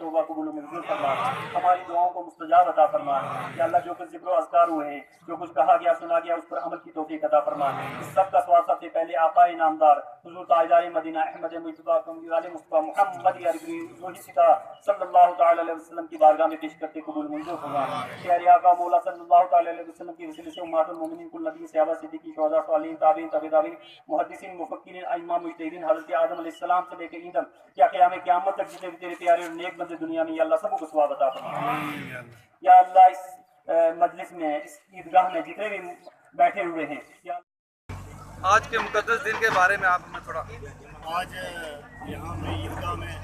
तौबा कबूल मंजूर फरमा, हमारी दुआओं को मुस्तजाब अता फरमा। या अल्लाह जो कुछ ज़िक्र व अज़कार हुए हैं, जो कुछ कहा गया सुना गया, उस पर अमल की तौफीक अता फरमा। इस सब का स्वागत सबसे पहले आका नामदार हुज़ूर ताजदार मदीना अहमद मुजतबा कमली मुस्तफा मुहम्मद अरबी जोहिसिता सल्लल्लाहु तआला अलैहि वसल्लम की बारगाह में पेश करते कबूल मंजूर फरमा। प्यारे आका मौला सल्लल्लाहु तआला अलैहि वसल्लम की वसीले से उम्मतुल मोमिनीन कुल नबी सहाबा सिद्दीकीन शुहदा सालिहीन ताबीन तबीन मुहद्दिसीन मुफक्किरीन अइम्मा मुजतहिदीन हज़रत आदम अलैहिस्सलाम से लेकर ईदम या क़यामत तक जितने भी तेरे प्यारे और नेक बंदे दुनिया में, या अल्लाह सबको सवाब अता फरमा। या अल्लाह इस मजलिस में, इस ईदगाह में जितने भी बैठे हुए हैं, या आज के मुकद्दस दिन के बारे में आप हमें थोड़ा। आज यहाँ पे ईदगाह में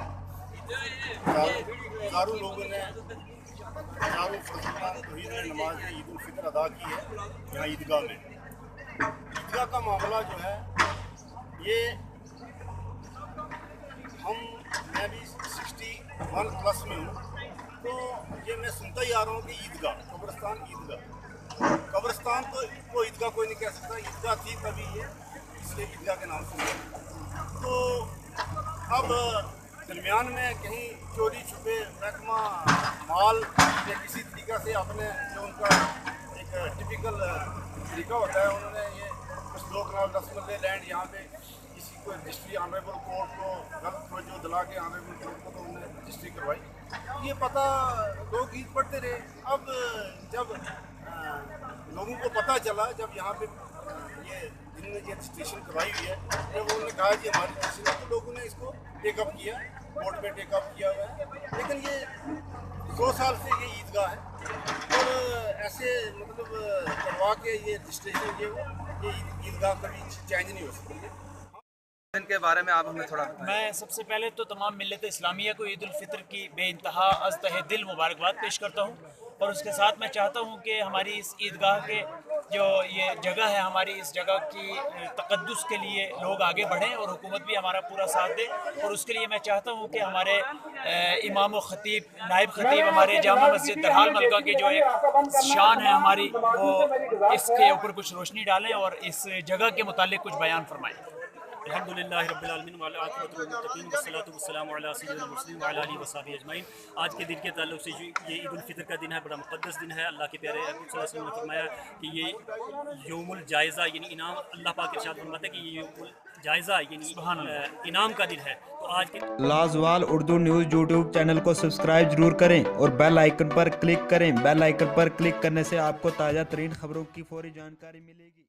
हज़ारों लोगों ने हज़ारों फर्ज़ान तौहीद में नमाज ईद उल फितर अदा की है। यहाँ ईदगाह में ईदगाह का मामला जो है ये मैं भी 61 प्लस में हूँ, तो ये मैं सुनता ही आ रहा हूँ कि ईदगाह कब्रिस्तान तो वो ईदगाह कोई नहीं कह सकता। ईदगाह थी तभी ये इसलिए ईदगाह के नाम से। तो अब दरमियान में कहीं चोरी छुपे महकमा माल या किसी तरीक़ा से अपने जो उनका एक टिपिकल तरीका होता है, उन्होंने ये कुछ 2 कनाल 10 मरले लैंड यहाँ पे किसी को रजिस्ट्री ऑनरेबल कोर्ट को गलत तवज्जो दिला के ऑनरेबल कोर्ट को तो उन्होंने रजिस्ट्री करवाई। ये पता लोग ईद पढ़ते रहे। अब जब लोगों को पता चला, जब यहाँ पे ये जिनने ये रजिस्ट्रेशन करवाई हुई है, जब उन्होंने कहा कि हमारी रजिस्ट्रेशन है, तो लोगों ने इसको टेकअप किया, कोर्ट में टेकअप किया हुआ है। लेकिन ये 100 साल से ये ईदगाह है और ऐसे मतलब करवा के ये रजिस्ट्रेशन ये ईदगाह कभी चेंज नहीं हो सकती। दिन के बारे में आप हमें थोड़ा बताएं। मैं सबसे पहले तो तमाम मिल्लत इस्लामिया को ईद उल फितर की बेइंतहा अज़ तहे दिल मुबारकबाद पेश करता हूँ, और उसके साथ मैं चाहता हूँ कि हमारी इस ईदगाह के जो ये जगह है, हमारी इस जगह की तक़द्दुस के लिए लोग आगे बढ़ें और हुकूमत भी हमारा पूरा साथ दे। और उसके लिए मैं चाहता हूँ कि हमारे इमाम व ख़तीब, नायब ख़तीब हमारे जामा मस्जिद दरहाल मलका की जो एक शान है हमारी, वो इसके ऊपर कुछ रोशनी डालें और इस जगह के मुतालिक कुछ बयान फरमाएँ। अल्हम्दुलिल्लाहि रब्बिल आलमीन व अला आक़िबतुल मुत्तक़ीन वस्सलातु वस्सलामु अला सय्यिदिल मुरसलीन व अला आलिहि व सहबिहि अजमईन। आज के दिन के ताल्लुक़ से ये ईद उल फितर का दिन है, बड़ा मुक़द्दस दिन है। अल्लाह के प्यारे सल्लल्लाहु अलैहि वसल्लम ने फरमाया कि ये यौमुल जायज़ा यानी इनाम, अल्लाह पाक इरशाद फरमाता है कि ये यौमुल जायज़ा यानी इनाम का दिन है। तो आज के लाज़वाल उर्दू न्यूज़ यूट्यूब चैनल को सब्सक्राइब जरूर करें और बेल आइकन पर क्लिक करें। बेल आइकन पर क्लिक करने से आपको ताज़ा तरीन खबरों की फौरी जानकारी मिलेगी।